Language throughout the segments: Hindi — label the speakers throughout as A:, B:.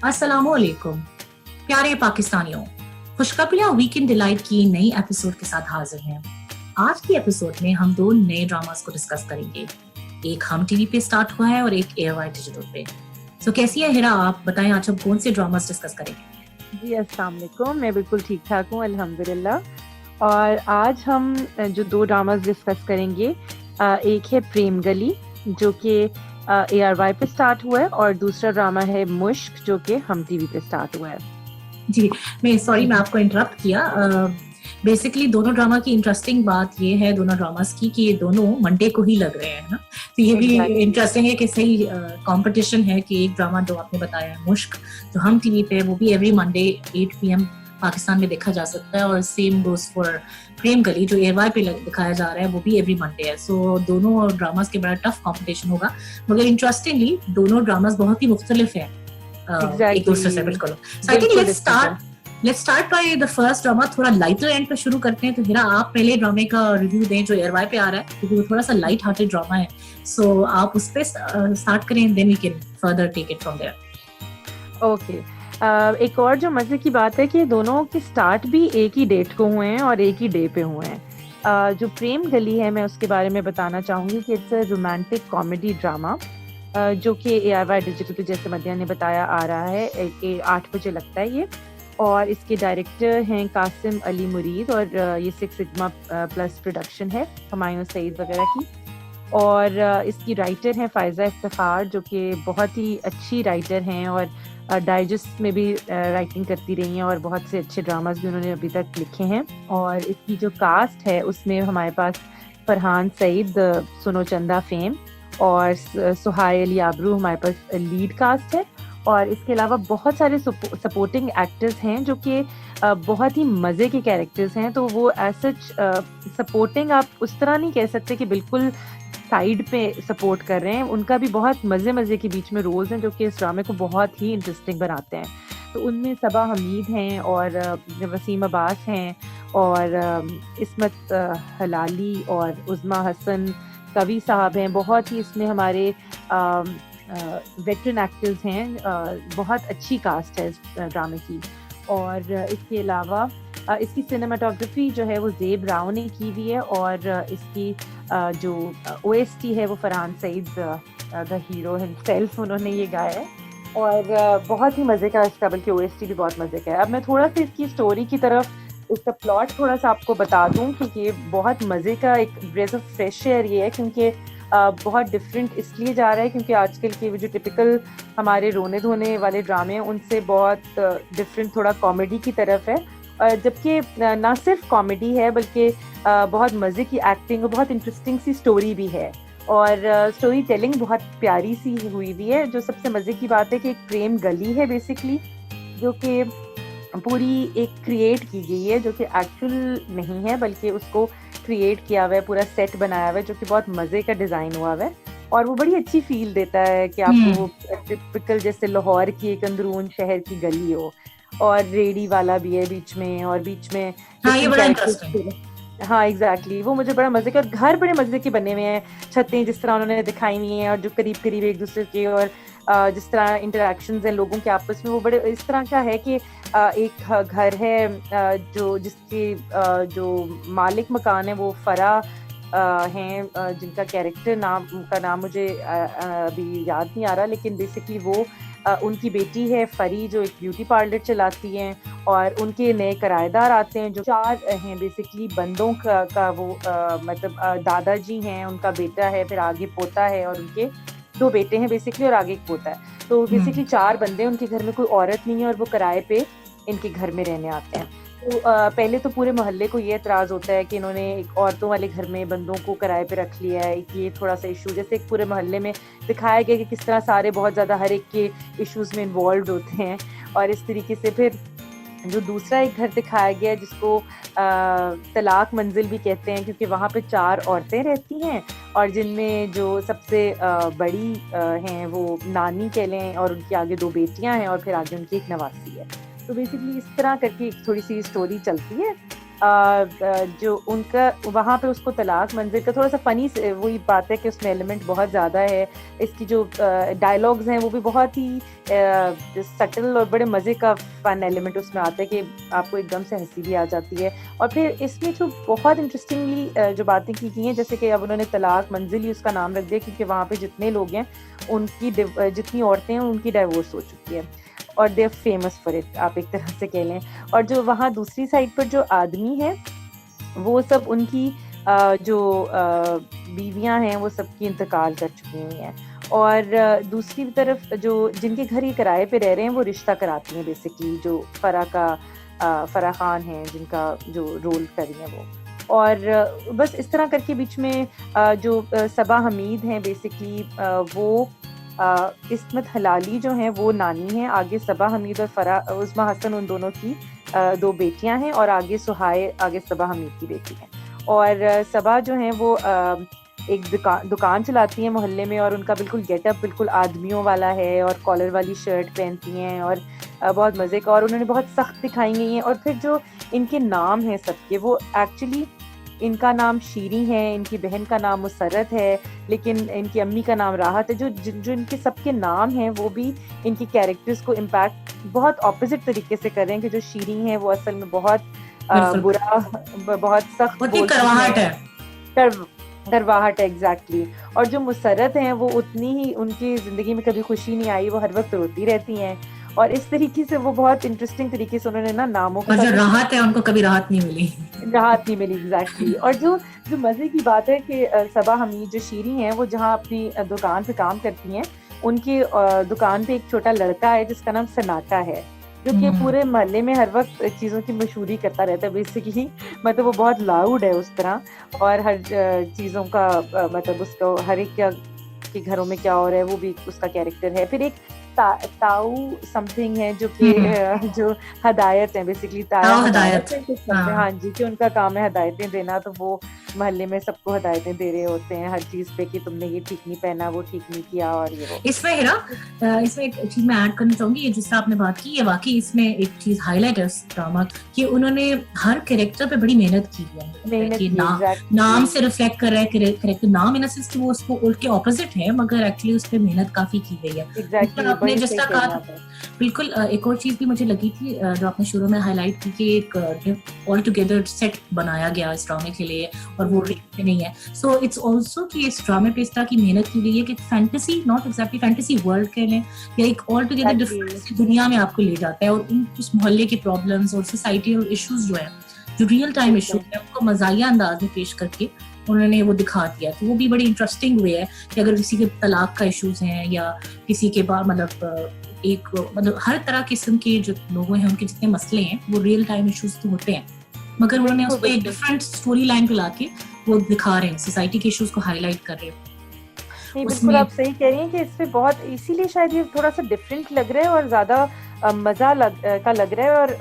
A: अस्सलामुअलैकुम प्यारे पाकिस्तानियों, खुशखबरियां वीकेंड डिलाइट की नई एपिसोड के साथ हाजिर हैं। आज की एपिसोड में हम दो नए ड्रामास को डिस्कस करेंगे। एक हम टीवी पे स्टार्ट हुआ है और एक एयरवाई डिजिटल पे। तो कैसी है हिरा, आप बताएं आज हम कौन से ड्रामास डिस्कस करेंगे?
B: जी अस्सलाम वालेकुम। मैं बिल्कुल ठीक ठाक हूँ अल्हम्दुलिल्लाह। और आज हम जो दो ड्रामास डिस्कस करेंगे, एक है प्रेम गली जो कि ARY पे स्टार्ट हुआ है, और दूसरा ड्रामा है मुश्क जो कि हम टीवी पे स्टार्ट हुआ है।
A: जी, मैं आपको इंटरप्ट किया। बेसिकली दोनों ड्रामा की इंटरेस्टिंग बात ये है दोनों ड्रामास की कि ये दोनों मंडे को ही लग रहे हैं ना, तो ये भी इंटरेस्टिंग है कि सही कंपटीशन है कि एक ड्रामा जो आपने बताया है मुश्क जो हम टीवी पे वो भी एवरी मंडे 8 PM पाकिस्तान में देखा जा सकता है, और सेम गोस फॉर प्रेम गली जो एयरवाई पे दिखाया जा रहा है वो भी एवरी मंडे है। सो दोनों ड्रामास के बड़ा टफ कंपटीशन होगा, मगर इंटरेस्टिंगली दोनों ड्रामास बहुत ही मुख्तलिफ है एक दूसरे से। बिल्कुल। So I think let's start by the first drama। थोड़ा लाइटर एंड पे शुरू करते हैं। तो हिरा, आप पहले ड्रामे का रिव्यू दें जो एयरवाई पे आ रहा है, क्योंकि वो थोड़ा सा लाइट हार्टेड ड्रामा है। सो आप उस पे स्टार्ट करें, then we can further take it from there.
B: Okay. एक और जो मजे की बात है कि दोनों के स्टार्ट भी एक ही डेट को हुए हैं और एक ही डे पे हुए हैं। जो प्रेम गली है, मैं उसके बारे में बताना चाहूंगी कि it's a romantic comedy drama जो कि ARY डिजिटल पे, जैसे मदिया ने बताया, आ रहा है 8 बजे लगता है ये। और इसके डायरेक्टर हैं कासिम अली मुरीद, और ये 6 सिग्मा प्लस प्रोडक्शन है हुमायूं सईद वगैरह की। और इसकी राइटर हैं फायजा इफ्तिखार जो कि बहुत ही अच्छी राइटर हैं, और डाइजेस्ट में भी राइटिंग करती रही हैं, और बहुत से अच्छे ड्रामास भी उन्होंने अभी तक लिखे हैं। और इसकी जो कास्ट है उसमें हमारे पास फरहान सईद, सुनो चंदा फेम, और सुहायल याबरू हमारे पास लीड कास्ट है। और इसके अलावा बहुत सारे सपोर्टिंग एक्टर्स हैं जो कि बहुत ही मज़े के कैरेक्टर्स हैं। तो वो एज सच सपोर्टिंग आप उस तरह नहीं कह सकते कि बिल्कुल साइड पे सपोर्ट कर रहे हैं, उनका भी बहुत मज़े के बीच में रोल्स हैं जो कि इस ड्रामे को बहुत ही इंटरेस्टिंग बनाते हैं। तो उनमें सबा हमीद हैं, और वसीम अब्बास हैं, और इस्मत हलाली, और उज़मा हसन कवि साहब हैं। बहुत ही इसमें हमारे वेटरन एक्टर्स हैं। बहुत अच्छी कास्ट है इस ड्रामे की। और इसके अलावा इसकी सिनेमाटोग्राफी जो है वो ज़ेब राव ने की हुई है, और इसकी जो OST है वो Farhan Saeed the hero himself उन्होंने ये गाया है। और बहुत ही मज़े का इसका, बल्कि OST भी बहुत मज़े का है। अब मैं थोड़ा सा इसकी स्टोरी की तरफ, इसका प्लॉट थोड़ा सा आपको बता दूं, क्योंकि ये बहुत मज़े का एक ब्रेथ ऑफ फ्रेश एयर ये है, क्योंकि बहुत डिफरेंट इसलिए जा रहा है क्योंकि आजकल के जो टिपिकल हमारे रोने धोने वाले ड्रामे हैं उनसे बहुत डिफरेंट थोड़ा कॉमेडी की तरफ है। जबकि ना सिर्फ कॉमेडी है बल्कि बहुत मज़े की एक्टिंग और बहुत इंटरेस्टिंग सी स्टोरी भी है, और स्टोरी टेलिंग बहुत प्यारी सी हुई भी है। जो सबसे मज़े की बात है कि एक प्रेम गली है बेसिकली, जो कि पूरी एक क्रिएट की गई है, जो कि एक्चुअल नहीं है बल्कि उसको क्रिएट किया हुआ है, पूरा सेट बनाया हुआ है जो कि बहुत मज़े का डिज़ाइन हुआ हुआ है। और वो बड़ी अच्छी फील देता है कि आपको टिपिकल जैसे लाहौर की एक अंदरून शहर की गली हो, और रेडी वाला भी है बीच में, और बीच में
A: ये बड़ा इंटरेस्टिंग।
B: हाँ एग्जैक्टली, वो मुझे बड़ा मजे के, और घर बड़े मजे के बने हुए हैं, छतें जिस तरह उन्होंने दिखाई हुई हैं, और जो करीब करीब एक दूसरे के, और जिस तरह इंटरेक्शंस हैं लोगों के आपस में, वो बड़े इस तरह का है कि एक घर है जो जिसके जो मालिक मकान है वो फरा हैं, जिनका कैरेक्टर का नाम मुझे अभी याद नहीं आ रहा, लेकिन बेसिकली वो उनकी बेटी है फरी जो एक ब्यूटी पार्लर चलाती हैं, और उनके नए किराएदार आते हैं जो 4 हैं बेसिकली बंदों का वो मतलब दादाजी हैं, उनका बेटा है, फिर आगे पोता है, और उनके 2 बेटे हैं बेसिकली, और आगे एक पोता है। तो बेसिकली 4 बंदे, उनके घर में कोई औरत नहीं है, और वो किराए पे इनके घर में रहने आते हैं। तो पहले तो पूरे मोहल्ले को ये एतराज़ होता है कि इन्होंने एक औरतों वाले घर में बंदों को किराए पे रख लिया है, ये थोड़ा सा इशू, जैसे पूरे मोहल्ले में दिखाया गया कि किस तरह सारे बहुत ज़्यादा हर एक के इश्यूज़ में इन्वॉल्व होते हैं। और इस तरीके से फिर जो दूसरा एक घर दिखाया गया है जिसको तलाक मंजिल भी कहते हैं, क्योंकि वहाँ पे 4 औरतें रहती हैं, और जिनमें जो सबसे बड़ी हैं वो नानी कह लें, और उनकी आगे 2 बेटियां हैं, और फिर आगे उनकी एक नवासी है। तो बेसिकली इस तरह करके थोड़ी सी स्टोरी चलती है। जो उनका वहाँ पे उसको तलाक मंजिल का थोड़ा सा फनी वही बात है कि उसमें एलिमेंट बहुत ज़्यादा है। इसकी जो डायलॉग्स हैं वो भी बहुत ही सटल और बड़े मज़े का फन एलिमेंट उसमें आता है कि आपको एकदम से हंसी भी आ जाती है। और फिर इसमें जो बहुत इंटरेस्टिंगली जो बातें की हैं, जैसे कि अब उन्होंने तलाक मंजिल ही उसका नाम रख दिया क्योंकि वहाँ पे जितने लोग हैं उनकी जितनी औरतें हैं उनकी डाइवोर्स हो चुकी है और they are famous for it, आप एक तरह से कह लें। और जो वहाँ दूसरी साइड पर जो आदमी है वो सब उनकी जो बीवियां हैं वो सबकी इंतकाल कर चुकी हुई हैं। और दूसरी तरफ जो जिनके घर ये किराए पे रह रहे हैं वो रिश्ता कराती हैं बेसिकली, जो फराह खान है जिनका जो रोल कर रही हैं वो। और बस इस तरह करके बीच में जो सबा हमीद हैं बेसिकली वो इस्मत हलाली जो हैं वो नानी हैं, आगे सबा हमीद और उस्मा हसन उन दोनों की दो बेटियां हैं, और आगे सुहाय आगे सबा हमीद की बेटी है। और सबा जो हैं वो एक दुकान चलाती हैं मोहल्ले में, और उनका बिल्कुल गेटअप बिल्कुल आदमियों वाला है और कॉलर वाली शर्ट पहनती हैं और बहुत मज़े का, और उन्होंने बहुत सख्त दिखाई गई हैं। और फिर जो इनके नाम हैं सबके, वो एक्चुअली इनका नाम शीरी है, इनकी बहन का नाम मुसरत है, लेकिन इनकी अम्मी का नाम राहत है। जो इनके सबके नाम हैं वो भी इनकी कैरेक्टर्स को इम्पैक्ट बहुत ऑपोजिट तरीके से कर रहे हैं कि जो शीरी हैं वो असल में बहुत बुरा, बहुत सख्त
A: करवाहट है,
B: करवाहट है एग्जैक्टली। और जो मुसरत हैं वो उतनी ही, उनकी जिंदगी में कभी खुशी नहीं आई, वो हर वक्त रोती रहती हैं। और इस तरीके से वो बहुत इंटरेस्टिंग तरीके से उन्होंने ना नामों
A: को, जो राहत है उनको कभी राहत नहीं मिली
B: एग्जैक्टली। और जो मजे की बात है कि सबा हमीद जो शीरी हैं वो जहाँ अपनी दुकान पे काम करती हैं, उनकी दुकान पे एक छोटा लड़का है जिसका नाम सनाटा है, जो कि पूरे मोहल्ले में हर वक्त चीज़ों की मशहूरी करता रहता है बेसिकली। मतलब वो बहुत लाउड है उस तरह, और हर चीज़ों का मतलब उसको हर एक के घरों में क्या हो रहा है वो भी उसका कैरेक्टर है। फिर एक ताऊ समथिंग है जो कि जो हदायत है बेसिकली, ताऊ हदायत हाँ जी, कि उनका काम है हदायतें देना, तो वो मोहल्ले में सबको हदायतें दे रहे होते हैं हर चीज पे कि तुमने ये ठीक नहीं पहना, वो ठीक नहीं किया, और ये वो।
A: इसमें है ना, इसमें एक चीज मैं ऐड करना चाहूंगी, ये जिससे आपने बात की, ये वाकई इसमें एक चीज हाईलाइट है ड्रामा कि उन्होंने हर कैरेक्टर पे बड़ी मेहनत की है। नाम से रिफ्लेक्ट कर रहा है कैरेक्टर, नाम इन अ सेंस कि वो उसको उल्ट के ऑपोजिट है, मगर एक्चुअली उस पर मेहनत काफी की गई है। आपने जिस तरह कहा बिल्कुल। एक और चीज भी मुझे लगी थी जो आपने शुरू में हाईलाइट की कि एक ऑल टुगेदर सेट बनाया गया इस ड्रामे के लिए, और वो रियल नहीं है। सो इट्स ऑल्सो कि इस ड्रामे पे इस तरह की मेहनत की गई है कि fantasy, not exactly fantasy world कह लें, या एक ऑल टुगेदर डिफरेंट दुनिया में आपको ले जाता है, और उस मोहल्ले के प्रॉब्लम्स और सोसाइटल इश्यूज जो है, जो रियल टाइम इश्यूज है, उनको मजाहिया अंदाज में पेश करके उन्होंने वो दिखा दिया। तो वो भी बड़ी इंटरेस्टिंग वे है कि अगर किसी के तलाक का इश्यूज हैं या किसी के बाद मतलब हर तरह किस्म के जो लोग हैं उनके जितने मसले हैं वो रियल टाइम इश्यूज तो होते हैं, मगर उन्होंने उसको एक डिफरेंट स्टोरी लाइन पे लाके वो दिखा रहे हैं, सोसाइटी के इश्यूज को हाईलाइट कर रहे हैं।
B: नहीं, बिल्कुल आप सही कह रही हैं कि इस पे बहुत, इसीलिए शायद ये थोड़ा सा डिफरेंट लग रहा है और ज्यादा मजा लग रहा है। और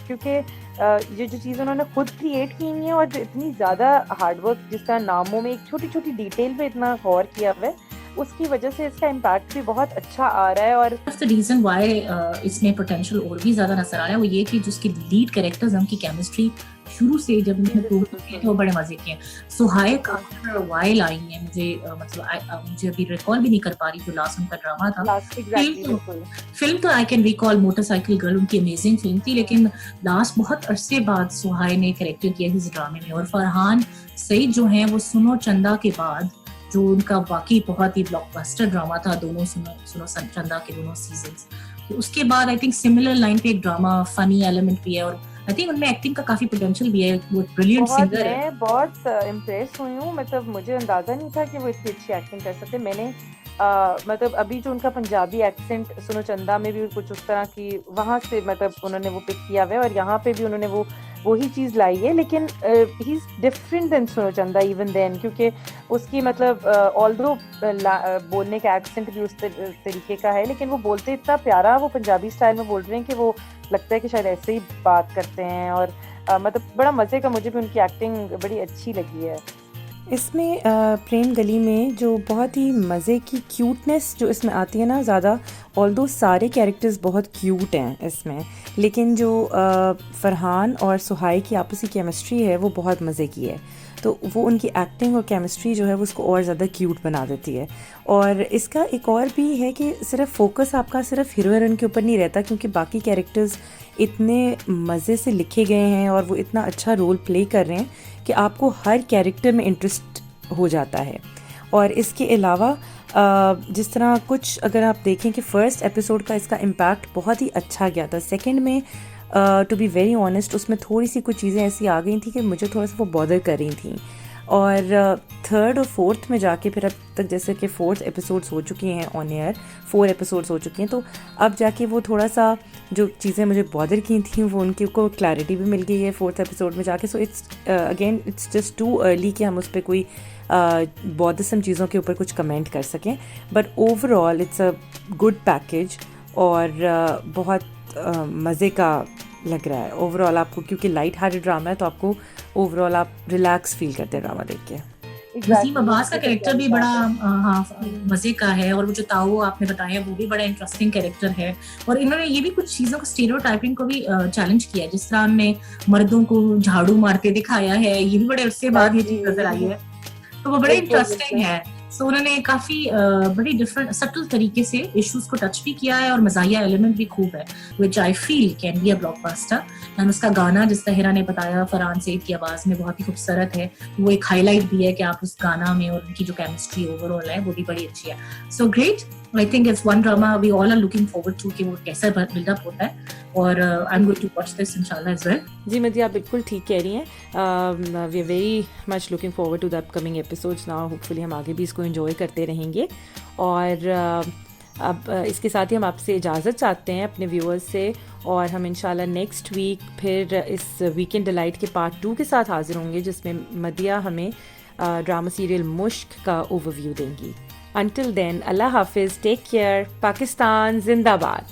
B: क्योंकि ये जो चीज़ उन्होंने खुद क्रिएट की है और जो इतनी ज़्यादा हार्डवर्क, जिस तरह नामों में एक छोटी छोटी डिटेल पे इतना गौर किया हुआ है, उसकी वजह से इसका इम्पैक्ट भी बहुत अच्छा आ रहा है। और
A: रीजन वाई इसमें पोटेंशियल और भी ज्यादा नजर आ रहा है वो ये कि जिसकी लीड कैरेक्टर्स हैं उनकी केमिस्ट्री शुरू से जब उन्होंने प्रूव किए थे वो बड़े मजे के हैं। सुहायक आफ्टर वाइल आई है, मुझे अभी रिकॉल भी नहीं कर पा रही जो लास्ट उनका ड्रामा था। फिल्म तो I can recall motorcycle girl, उनकी अमेजिंग फिल्म थी, लेकिन लास्ट बहुत अरसे बाद सुहाय ने कैरेक्टर किया इस ड्रामे में। और फरहान सईद जो है वो सुनो चंदा के बाद जो उनका वाकई बहुत ही ब्लॉकबस्टर ड्रामा था, दोनों सुनो चंदा के दोनों सीजन्स, तो उसके बाद आई थिंक सिमिलर लाइन पे एक ड्रामा फनी एलिमेंट भी है, और आई थिंक उनमें एक्टिंग का काफी पोटेंशियल भी है। वो ब्रिलियंट सिंगर है।
B: मैं बहुत इम्प्रेस हुई हूँ, मतलब मुझे अंदाजा नहीं था कि वो इतनी अच्छी एक्टिंग कर सकते। मैंने मतलब अभी जो उनका पंजाबी एक्सेंट सुनो चंदा में भी कुछ उस तरह की वहाँ से मतलब उन्होंने वो पिक किया हुआ है, और यहाँ पे भी उन्होंने वही चीज़ लाई है, लेकिन ही इज डिफरेंट देन सुनो चंदा इवन देन, क्योंकि उसकी मतलब ऑल्दो बोलने का एक्सेंट भी उस तरीके का है, लेकिन वो बोलते इतना प्यारा, वो पंजाबी स्टाइल में बोल रहे हैं कि वो लगता है कि शायद ऐसे ही बात करते हैं। और मतलब बड़ा मजे का, मुझे भी उनकी एक्टिंग बड़ी अच्छी लगी है। इसमें प्रेम गली में जो बहुत ही मज़े की क्यूटनेस जो इसमें आती है ना ज़्यादा, ऑल्दो सारे कैरेक्टर्स बहुत क्यूट हैं इसमें, लेकिन जो फरहान और सुहाई की आपसी केमिस्ट्री है वो बहुत मज़े की है, तो वो उनकी एक्टिंग और केमिस्ट्री जो है वो उसको और ज़्यादा क्यूट बना देती है। और इसका एक और भी है कि सिर्फ फोकस आपका सिर्फ हीरो हीरोइन के ऊपर नहीं रहता, क्योंकि बाकी कैरेक्टर्स इतने मज़े से लिखे गए हैं और वो इतना अच्छा रोल प्ले कर रहे हैं कि आपको हर कैरेक्टर में इंटरेस्ट हो जाता है। और इसके अलावा जिस तरह कुछ अगर आप देखें कि फ़र्स्ट एपिसोड का इसका इम्पैक्ट बहुत ही अच्छा गया था, सेकंड में टू बी वेरी ऑनेस्ट उसमें थोड़ी सी कुछ चीज़ें ऐसी आ गई थी कि मुझे थोड़ा सा वो बॉदर कर रही थी, और थर्ड और फोर्थ में जाके फिर अब तक जैसे कि 4 एपिसोड्स हो चुकी हैं ऑन एयर, 4 एपिसोड्स हो चुकी हैं, तो अब जाके वो थोड़ा सा जो चीज़ें मुझे बॉदर की थी वो उनकी को क्लैरिटी भी मिल गई है 4th एपिसोड में जाके। So it's again it's just too early कि हम उस पर कोई बॉदरसम चीज़ों के ऊपर कुछ कमेंट कर सकें, but overall it's a good package और बहुत मज़े का लग रहा है ओवरऑल आपको, क्योंकि लाइट हार्टेड ड्रामा है तो आपको ओवरऑल आप रिलैक्स फील करते हैं ड्रामा देख के।
A: वसीम अब्बास का कैरेक्टर भी बड़ा हाँ मजे का है, और वो जो ताऊ आपने बताया वो भी बड़ा इंटरेस्टिंग कैरेक्टर है, और इन्होंने ये भी कुछ चीजों को स्टीरियोटाइपिंग को भी चैलेंज किया है, जिस तरह हमने मर्दों को झाड़ू मारते दिखाया है, ये भी बड़े उससे बाद ये चीज नजर आई है, तो वो बड़े इंटरेस्टिंग है। सो उन्होंने काफी बड़ी डिफरेंट सटल तरीके से इश्यूज को टच भी किया है, और मजाहिया एलिमेंट भी खूब है, which I feel can be a blockbuster. And उसका गाना जिस तहरा ने बताया फरहान सईद की आवाज में बहुत ही खूबसूरत है, वो एक हाईलाइट भी है कि आप उस गाना में, और उनकी जो केमिस्ट्री ओवरऑल है वो भी बड़ी अच्छी है। So great, I think it's one drama we all are looking forward to कि वो कैसा बिल्डअप होता है, और I am going to watch this इंशाल्लाह एज वेल।
B: जी मदी आप बिल्कुल ठीक कह रही हैं, we are very much looking forward to the upcoming episodes now, hopefully हम आगे भी इसको एंजॉय करते रहेंगे। और अब इसके साथ ही हम आपसे इजाज़त चाहते हैं अपने व्यूअर्स से, और हम इंशाल्लाह नेक्स्ट वीक फिर इस वीकेंड डिलाइट के पार्ट 2 के साथ हाजिर होंगे, जिसमें मदिया हमें ड्रामा सीरियल मुश्क का ओवरव्यू देंगी। Until then, Allah Hafiz, take care, Pakistan Zindabad.